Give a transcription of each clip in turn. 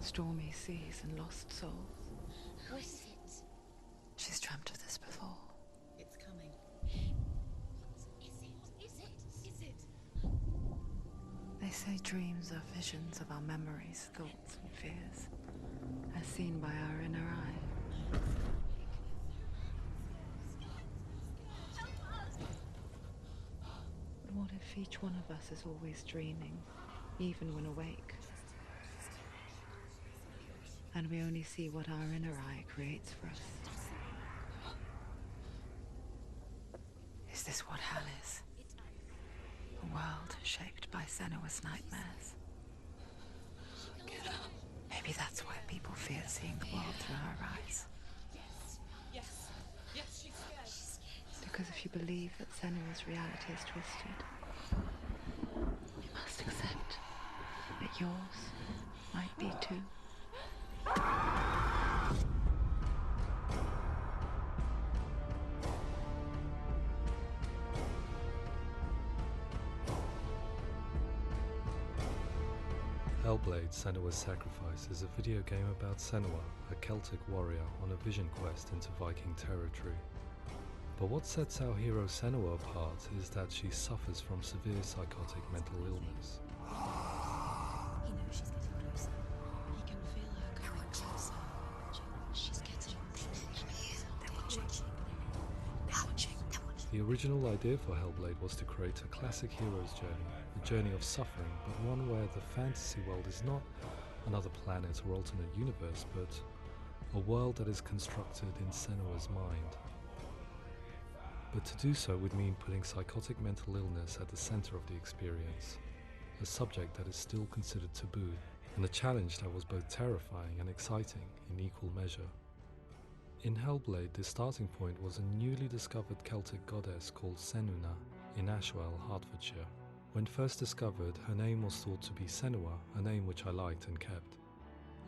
Stormy seas and lost souls. Who is it? She's dreamt of this before. It's coming. What is it? Is it? They say dreams are visions of our memories, thoughts and fears, as seen by our inner eye. But what if each one of us is always dreaming, even when awake? And we only see what our inner eye creates for us. Is this what hell is? A world shaped by Senua's nightmares. Maybe that's why people fear seeing the world through her eyes. Yes, she's scared. Because if you believe that Senua's reality is twisted, you must accept that yours might be too. Hellblade: Senua's Sacrifice is a video game about Senua, a Celtic warrior on a vision quest into Viking territory. But what sets our hero Senua apart is that she suffers from severe psychotic mental illness. He knows she's getting closer. He can feel her coming closer. She's getting closer. They're watching. The original idea for Hellblade was to create a classic hero's journey, a journey of suffering, but one where the fantasy world is not another planet or alternate universe, but a world that is constructed in Senua's mind. But to do so would mean putting psychotic mental illness at the center of the experience, a subject that is still considered taboo, and a challenge that was both terrifying and exciting in equal measure. In Hellblade, the starting point was a newly discovered Celtic goddess called Senuna in Ashwell, Hertfordshire. When first discovered, her name was thought to be Senua, a name which I liked and kept.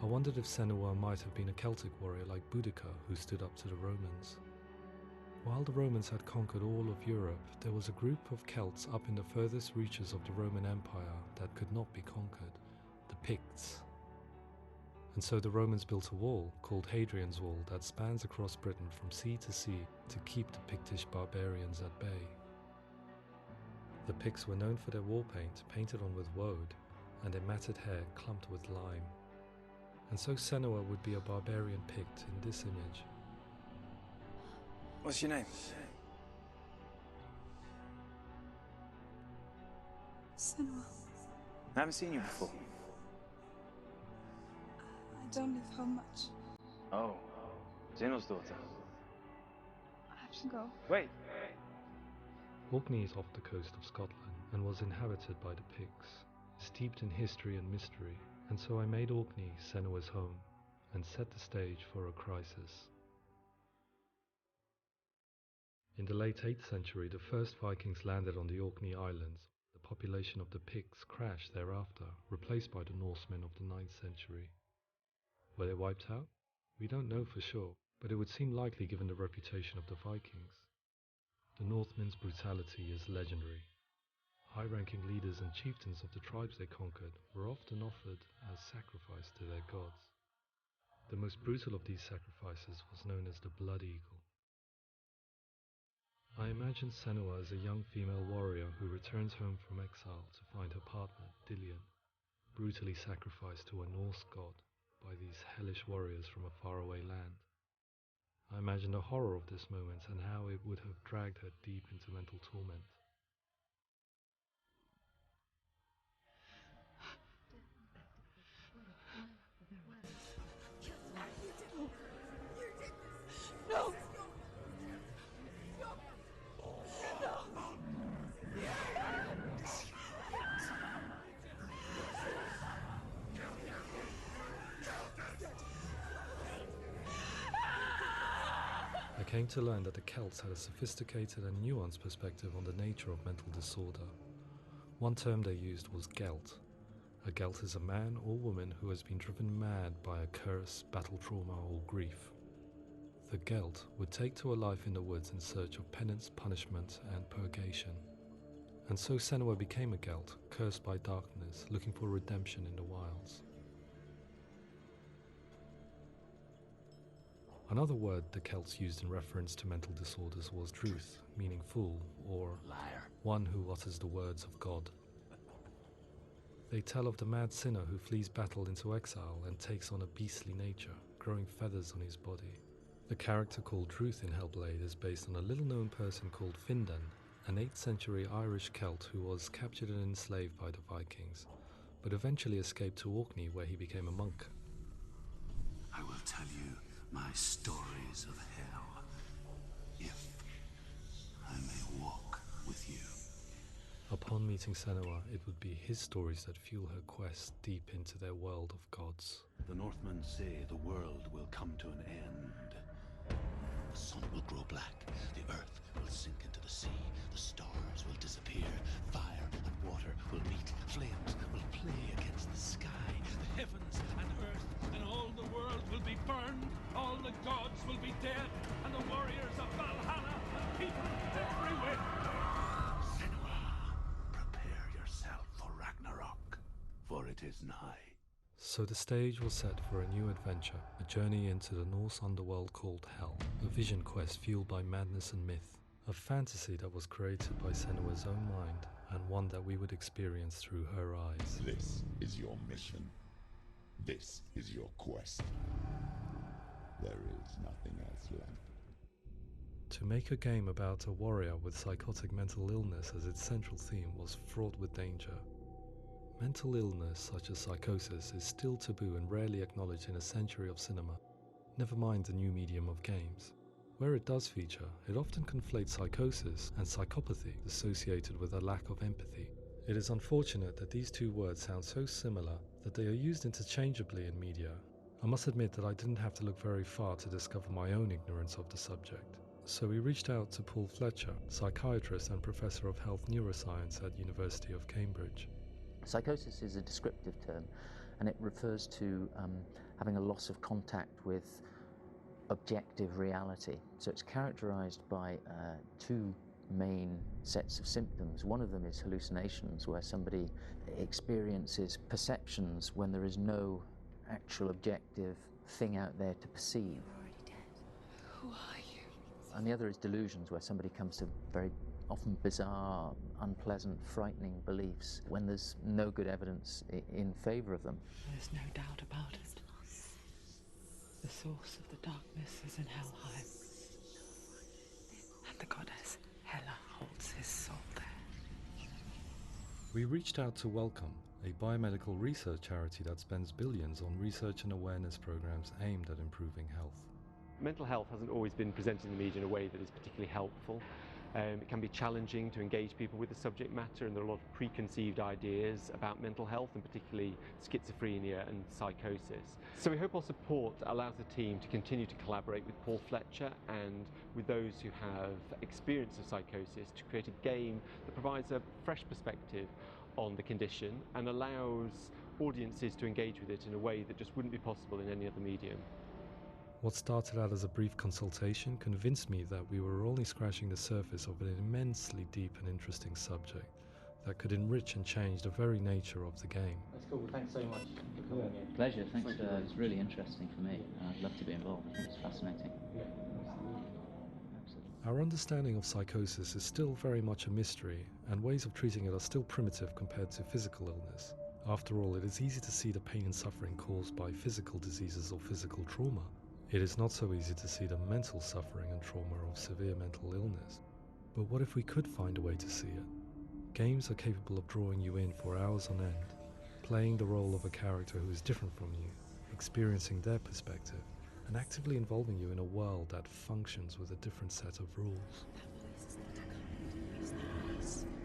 I wondered if Senua might have been a Celtic warrior like Boudica who stood up to the Romans. While the Romans had conquered all of Europe, there was a group of Celts up in the furthest reaches of the Roman Empire that could not be conquered, the Picts. And so the Romans built a wall, called Hadrian's Wall, that spans across Britain from sea to sea to keep the Pictish barbarians at bay. The Picts were known for their war paint, painted on with woad, and their matted hair clumped with lime. And so Senua would be a barbarian Pict in this image. What's your name? Senua. I haven't seen you before. I don't live home much. Oh, Zeno's daughter. I have to go. Wait. Orkney is off the coast of Scotland and was inhabited by the Picts, steeped in history and mystery, and so I made Orkney Senua's home and set the stage for a crisis. In the late 8th century, the first Vikings landed on the Orkney Islands. The population of the Picts crashed thereafter, replaced by the Norsemen of the 9th century. Were they wiped out? We don't know for sure, but it would seem likely given the reputation of the Vikings. The Northmen's brutality is legendary. High-ranking leaders and chieftains of the tribes they conquered were often offered as sacrifice to their gods. The most brutal of these sacrifices was known as the Blood Eagle. I imagine Senua as a young female warrior who returns home from exile to find her partner, Dillion, brutally sacrificed to a Norse god by these hellish warriors from a faraway land. I imagine the horror of this moment and how it would have dragged her deep into mental torment. No! I came to learn that the Celts had a sophisticated and nuanced perspective on the nature of mental disorder. One term they used was Gelt. A Gelt is a man or woman who has been driven mad by a curse, battle trauma, or grief. The Gelt would take to a life in the woods in search of penance, punishment, and purgation. And so Senua became a Gelt, cursed by darkness, looking for redemption in the wilds. Another word the Celts used in reference to mental disorders was Druth, meaning fool, or Liar. one who utters the words of God. They tell of the mad sinner who flees battle into exile and takes on a beastly nature, growing feathers on his body. The character called Druth in Hellblade is based on a little-known person called Findan, an 8th century Irish Celt who was captured and enslaved by the Vikings, but eventually escaped to Orkney where he became a monk. I will tell you my stories of hell, if I may walk with you. Upon meeting Senua, it would be his stories that fuel her quest deep into their world of gods. The Northmen say the world will come to an end. The sun will grow black, the earth will sink into the sea, the stars will disappear, fire and water will meet, flames will play against the sky, the heavens and earth and all the world will be burned, all the gods will be dead, and the warriors of Valhalla and people everywhere. Senua, prepare yourself for Ragnarok, for it is nigh. So the stage was set for a new adventure, a journey into the Norse underworld called Hell, a vision quest fueled by madness and myth, a fantasy that was created by Senua's own mind, and one that we would experience through her eyes. This is your mission. This is your quest. There is nothing else left. To make a game about a warrior with psychotic mental illness as its central theme was fraught with danger. Mental illness, such as psychosis, is still taboo and rarely acknowledged in a century of cinema, never mind the new medium of games. Where it does feature, it often conflates psychosis and psychopathy, associated with a lack of empathy. It is unfortunate that these two words sound so similar that they are used interchangeably in media. I must admit that I didn't have to look very far to discover my own ignorance of the subject. So we reached out to Paul Fletcher, psychiatrist and professor of health neuroscience at University of Cambridge. Psychosis is a descriptive term, and it refers to having a loss of contact with objective reality. So it's characterized by two main sets of symptoms. One of them is hallucinations, where somebody experiences perceptions when there is no actual objective thing out there to perceive. You're already dead. Who are you? And the other is delusions, where somebody comes to very often bizarre, unpleasant, frightening beliefs when there's no good evidence in favor of them. There's no doubt about it. The source of the darkness is in Helheim. And the goddess Hela holds his soul there. We reached out to Welcome, a biomedical research charity that spends billions on research and awareness programs aimed at improving health. Mental health hasn't always been presented in the media in a way that is particularly helpful. It can be challenging to engage people with the subject matter, and there are a lot of preconceived ideas about mental health, and particularly schizophrenia and psychosis. So we hope our support allows the team to continue to collaborate with Paul Fletcher and with those who have experience of psychosis to create a game that provides a fresh perspective on the condition and allows audiences to engage with it in a way that just wouldn't be possible in any other medium. What started out as a brief consultation convinced me that we were only scratching the surface of an immensely deep and interesting subject that could enrich and change the very nature of the game. That's cool. Thanks so much for coming in. Pleasure. Thanks. It's really interesting for me. I'd love to be involved. I think it's fascinating. Absolutely. Our understanding of psychosis is still very much a mystery, and ways of treating it are still primitive compared to physical illness. After all, it is easy to see the pain and suffering caused by physical diseases or physical trauma. It is not so easy to see the mental suffering and trauma of severe mental illness. But what if we could find a way to see it? Games are capable of drawing you in for hours on end, playing the role of a character who is different from you, experiencing their perspective, and actively involving you in a world that functions with a different set of rules.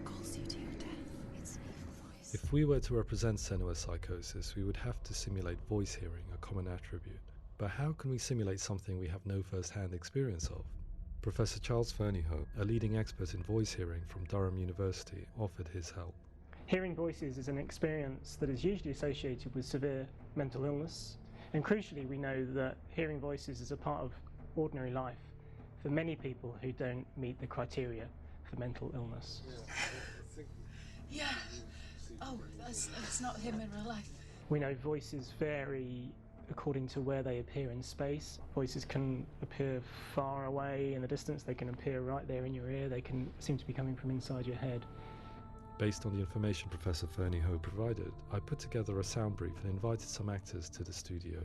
Calls you to your death. It's an evil voice. If we were to represent Senua's psychosis, we would have to simulate voice hearing, a common attribute. But how can we simulate something we have no first-hand experience of? Professor Charles Fernyhough, a leading expert in voice hearing from Durham University, offered his help. Hearing voices is an experience that is usually associated with severe mental illness, and crucially we know that hearing voices is a part of ordinary life for many people who don't meet the criteria for mental illness. It's not him in real life. We know voices vary according to where they appear in space. Voices can appear far away in the distance, they can appear right there in your ear, they can seem to be coming from inside your head. Based on the information Professor Fernie Ho provided, I put together a sound brief and invited some actors to the studio.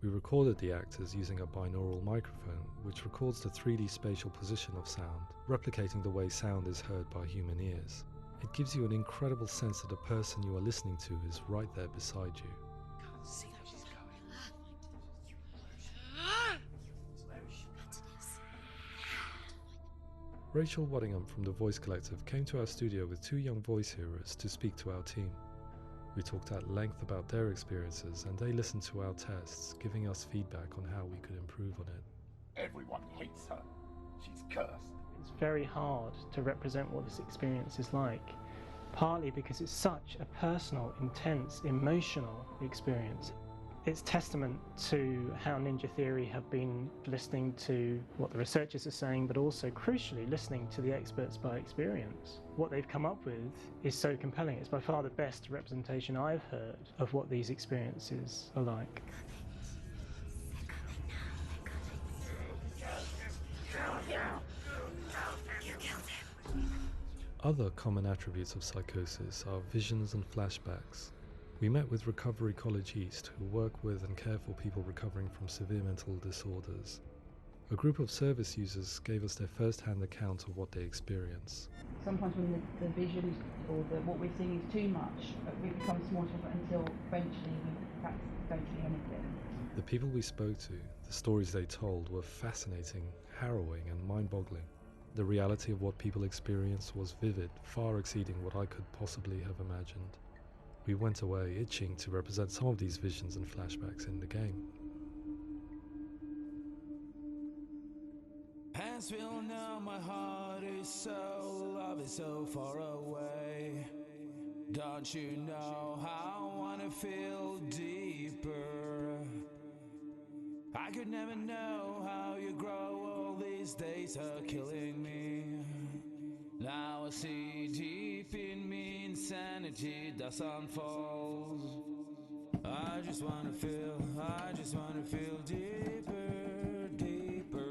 We recorded the actors using a binaural microphone, which records the 3D spatial position of sound, replicating the way sound is heard by human ears. It gives you an incredible sense that the person you are listening to is right there beside you. Rachel Waddingham from the Voice Collective came to our studio with 2 young voice hearers to speak to our team. We talked at length about their experiences and they listened to our tests, giving us feedback on how we could improve on it. Everyone hates her. She's cursed. It's very hard to represent what this experience is like, partly because it's such a personal, intense, emotional experience. It's testament to how Ninja Theory have been listening to what the researchers are saying, but also, crucially, listening to the experts by experience. What they've come up with is so compelling. It's by far the best representation I've heard of what these experiences are like. Other common attributes of psychosis are visions and flashbacks. We met with Recovery College East, who work with and care for people recovering from severe mental disorders. A group of service users gave us their first-hand account of what they experience. Sometimes when the visions or what we're seeing is too much, we become small until eventually we perhaps don't see anything. The people we spoke to, the stories they told, were fascinating, harrowing and mind-boggling. The reality of what people experienced was vivid, far exceeding what I could possibly have imagined. We went away itching to represent some of these visions and flashbacks in the game. As we all know, my heart is so, love is so far away. Don't you know how I wanna feel deeper? I could never know how you grow, all these days are killing me. Now I see deep in me insanity does unfold. I just wanna feel deeper, deeper.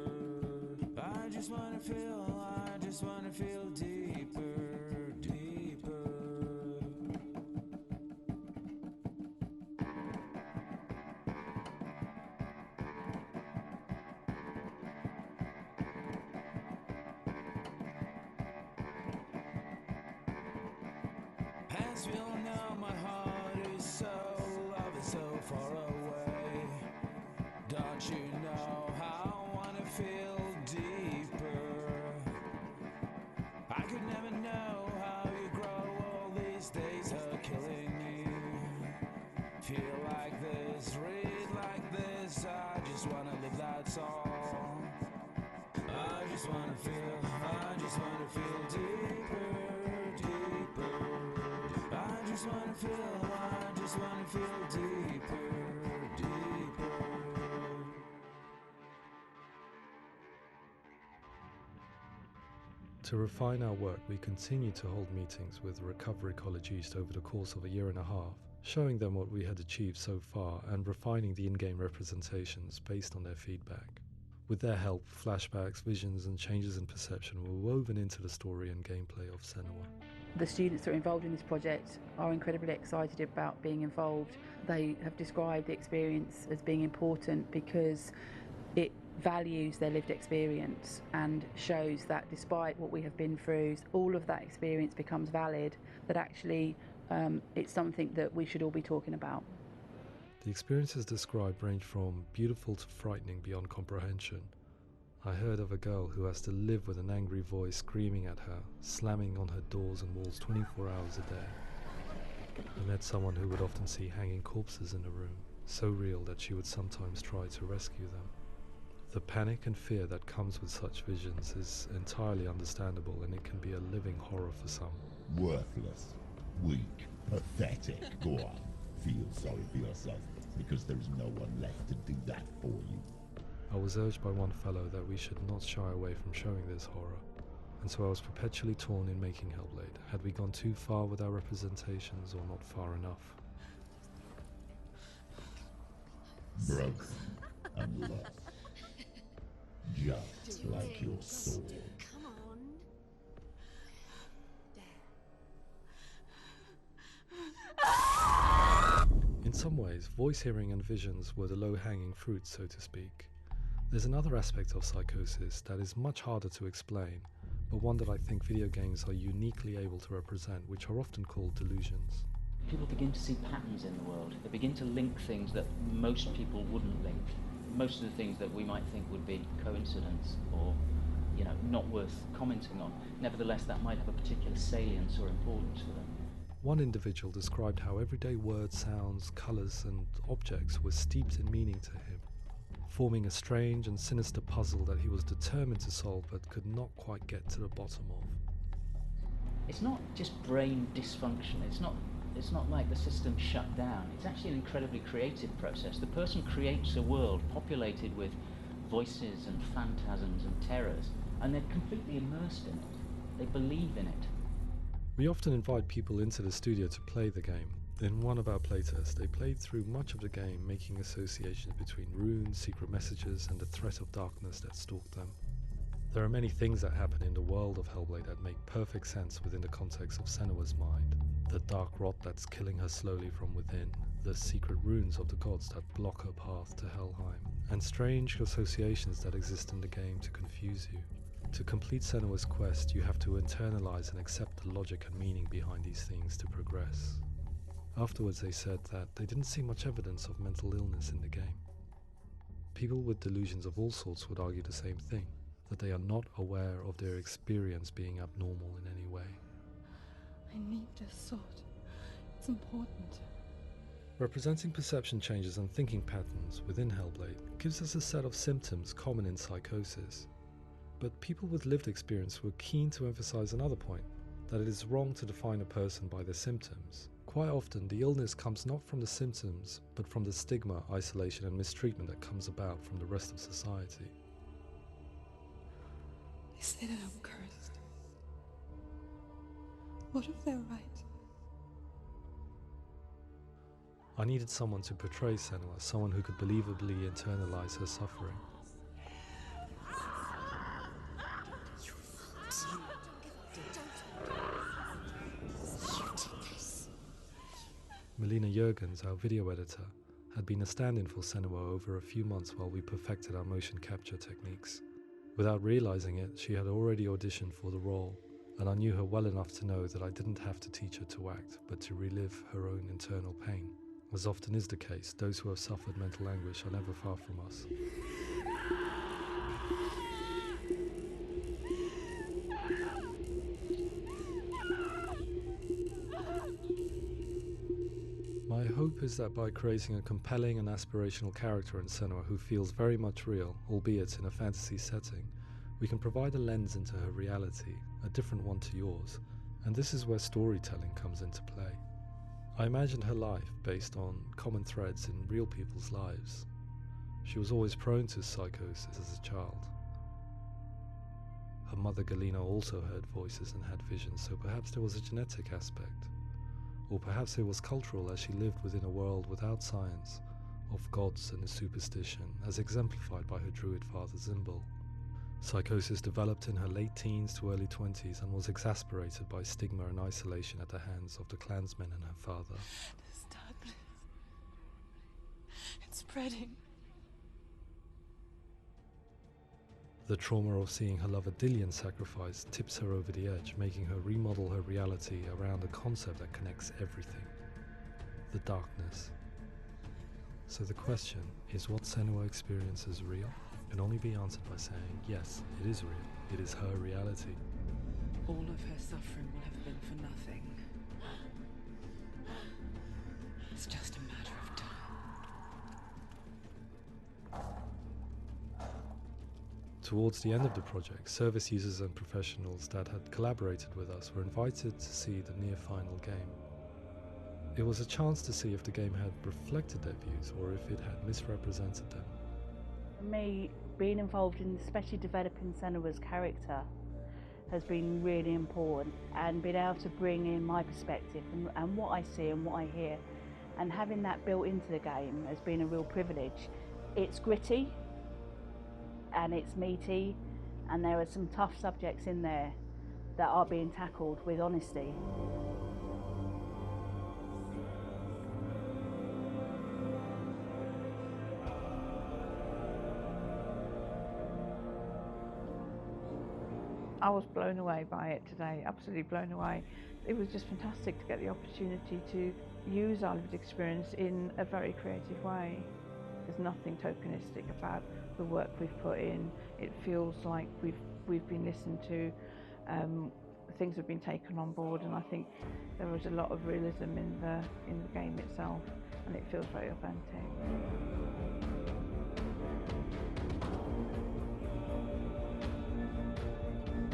I just wanna feel deeper, deeper. As we all know, my heart is so, love is so far away. Don't you know how I wanna feel deeper? I could never know how you grow, all these days are killing me. Feel like this, read like this, I just wanna live, that's all. I just wanna feel deeper, deeper. I just wanna feel deeper, deeper. To refine our work, we continue to hold meetings with Recovery College East over the course of a year and a half, showing them what we had achieved so far and refining the in-game representations based on their feedback. With their help, flashbacks, visions and changes in perception were woven into the story and gameplay of Senua. The students that are involved in this project are incredibly excited about being involved. They have described the experience as being important because it values their lived experience and shows that despite what we have been through, all of that experience becomes valid, that actually it's something that we should all be talking about. The experiences described range from beautiful to frightening beyond comprehension. I heard of a girl who has to live with an angry voice screaming at her, slamming on her doors and walls 24 hours a day. I met someone who would often see hanging corpses in a room, so real that she would sometimes try to rescue them. The panic and fear that comes with such visions is entirely understandable, and it can be a living horror for some. Worthless, weak, pathetic. Go on, feel sorry for yourself, because there is no one left to do that for you. I was urged by one fellow that we should not shy away from showing this horror, and so I was perpetually torn in making Hellblade. Had we gone too far with our representations or not far enough? Broken and lost. Just like your soul. Come on. In some ways, voice hearing and visions were the low-hanging fruit, so to speak. There's another aspect of psychosis that is much harder to explain, but one that I think video games are uniquely able to represent, which are often called delusions. People begin to see patterns in the world. They begin to link things that most people wouldn't link. Most of the things that we might think would be coincidence or, not worth commenting on. Nevertheless, that might have a particular salience or importance for them. One individual described how everyday words, sounds, colours and objects were steeped in meaning to him, forming a strange and sinister puzzle that he was determined to solve but could not quite get to the bottom of. It's not just brain dysfunction. It's not like the system shut down. It's actually an incredibly creative process. The person creates a world populated with voices and phantasms and terrors, and they're completely immersed in it. They believe in it. We often invite people into the studio to play the game. In one of our playtests, they played through much of the game, making associations between runes, secret messages, and the threat of darkness that stalked them. There are many things that happen in the world of Hellblade that make perfect sense within the context of Senua's mind. The dark rot that's killing her slowly from within, the secret runes of the gods that block her path to Helheim, and strange associations that exist in the game to confuse you. To complete Senua's quest, you have to internalize and accept the logic and meaning behind these things to progress. Afterwards they said that they didn't see much evidence of mental illness in the game. People with delusions of all sorts would argue the same thing, that they are not aware of their experience being abnormal in any way. I need this sword. It's important. Representing perception changes and thinking patterns within Hellblade gives us a set of symptoms common in psychosis. But people with lived experience were keen to emphasize another point, that it is wrong to define a person by their symptoms. Quite often, the illness comes not from the symptoms, but from the stigma, isolation and mistreatment that comes about from the rest of society. They say that I'm cursed. What if they're right? I needed someone to portray Senua, someone who could believably internalize her suffering. Melina Jurgens, our video editor, had been a stand-in for Senua over a few months while we perfected our motion capture techniques. Without realizing it, she had already auditioned for the role, and I knew her well enough to know that I didn't have to teach her to act, but to relive her own internal pain. As often is the case, those who have suffered mental anguish are never far from us. My hope is that by creating a compelling and aspirational character in Senua who feels very much real, albeit in a fantasy setting, we can provide a lens into her reality, a different one to yours, and this is where storytelling comes into play. I imagined her life based on common threads in real people's lives. She was always prone to psychosis as a child. Her mother Galina also heard voices and had visions, so perhaps there was a genetic aspect. Or perhaps it was cultural, as she lived within a world without science, of gods and a superstition, as exemplified by her druid father Zimbal. Psychosis developed in her late teens to early 20s and was exacerbated by stigma and isolation at the hands of the clansmen and her father. This darkness. It's spreading. The trauma of seeing her lover Dillian sacrificed tips her over the edge, making her remodel her reality around a concept that connects everything: the darkness. So the question, is what Senua experiences real? Can only be answered by saying, yes, it is real. It is her reality. All of her suffering will have been for nothing. It's just a matter of time. Towards the end of the project, service users and professionals that had collaborated with us were invited to see the near-final game. It was a chance to see if the game had reflected their views or if it had misrepresented them. For me, being involved in especially developing Senua's character, it was a chance to see if the game had reflected their views or if it had misrepresented them. For me, being involved in especially developing Senua's character, it was a chance to see if the game had reflected their views or if it had misrepresented them. has been really important, and being able to bring in my perspective and what I see and what I hear, and having that built into the game has been a real privilege. It's gritty and it's meaty, and there are some tough subjects in there that are being tackled with honesty. I was blown away by it today, absolutely blown away. It was just fantastic to get the opportunity to use our lived experience in a very creative way. There's nothing tokenistic about the work we've put in. It feels like we've been listened to, things have been taken on board, and I think there was a lot of realism in the game itself, and it feels very authentic.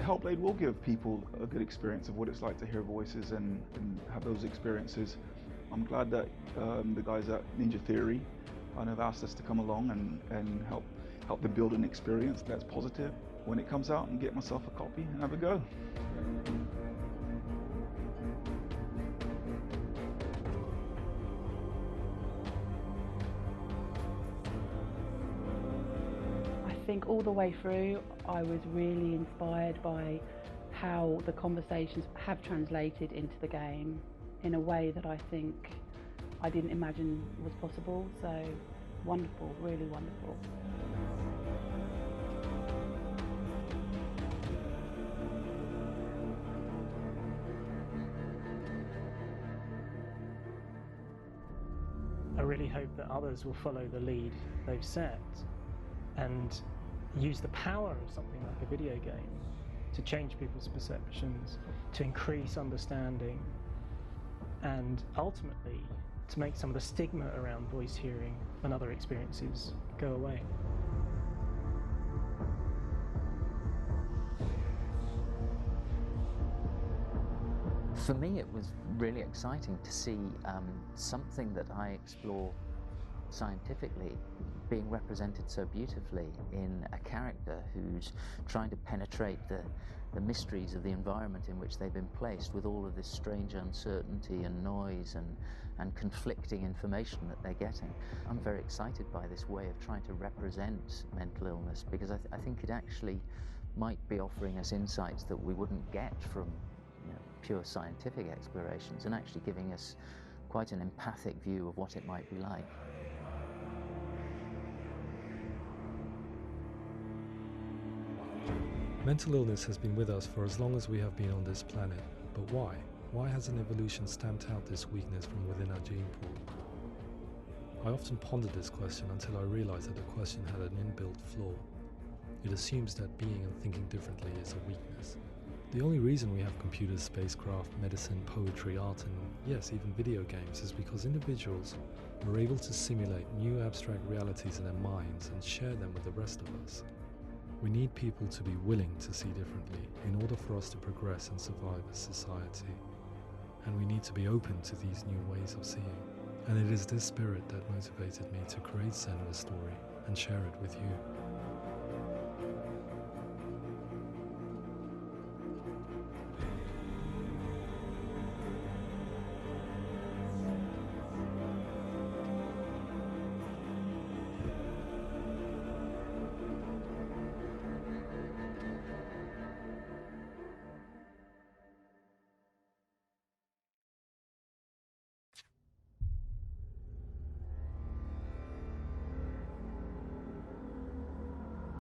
Hellblade will give people a good experience of what it's like to hear voices and have those experiences. I'm glad that the guys at Ninja Theory kind of asked us to come along and help them build an experience that's positive when it comes out, and get myself a copy and have a go. I think all the way through I was really inspired by how the conversations have translated into the game in a way that I think I didn't imagine was possible. So wonderful, really wonderful. I really hope that others will follow the lead they've set and use the power of something like a video game to change people's perceptions, to increase understanding, and ultimately to make some of the stigma around voice hearing and other experiences go away. For me, it was really exciting to see something that I explore scientifically being represented so beautifully in a character who's trying to penetrate the mysteries of the environment in which they've been placed, with all of this strange uncertainty and noise and conflicting information that they're getting. I'm very excited by this way of trying to represent mental illness, because I think it actually might be offering us insights that we wouldn't get from pure scientific explorations, and actually giving us quite an empathic view of what it might be like. Mental illness has been with us for as long as we have been on this planet, but why? Why hasn't evolution stamped out this weakness from within our gene pool? I often pondered this question until I realized that the question had an inbuilt flaw. It assumes that being and thinking differently is a weakness. The only reason we have computers, spacecraft, medicine, poetry, art, and yes, even video games is because individuals are able to simulate new abstract realities in their minds and share them with the rest of us. We need people to be willing to see differently in order for us to progress and survive as society. And we need to be open to these new ways of seeing. And it is this spirit that motivated me to create Senna's story and share it with you.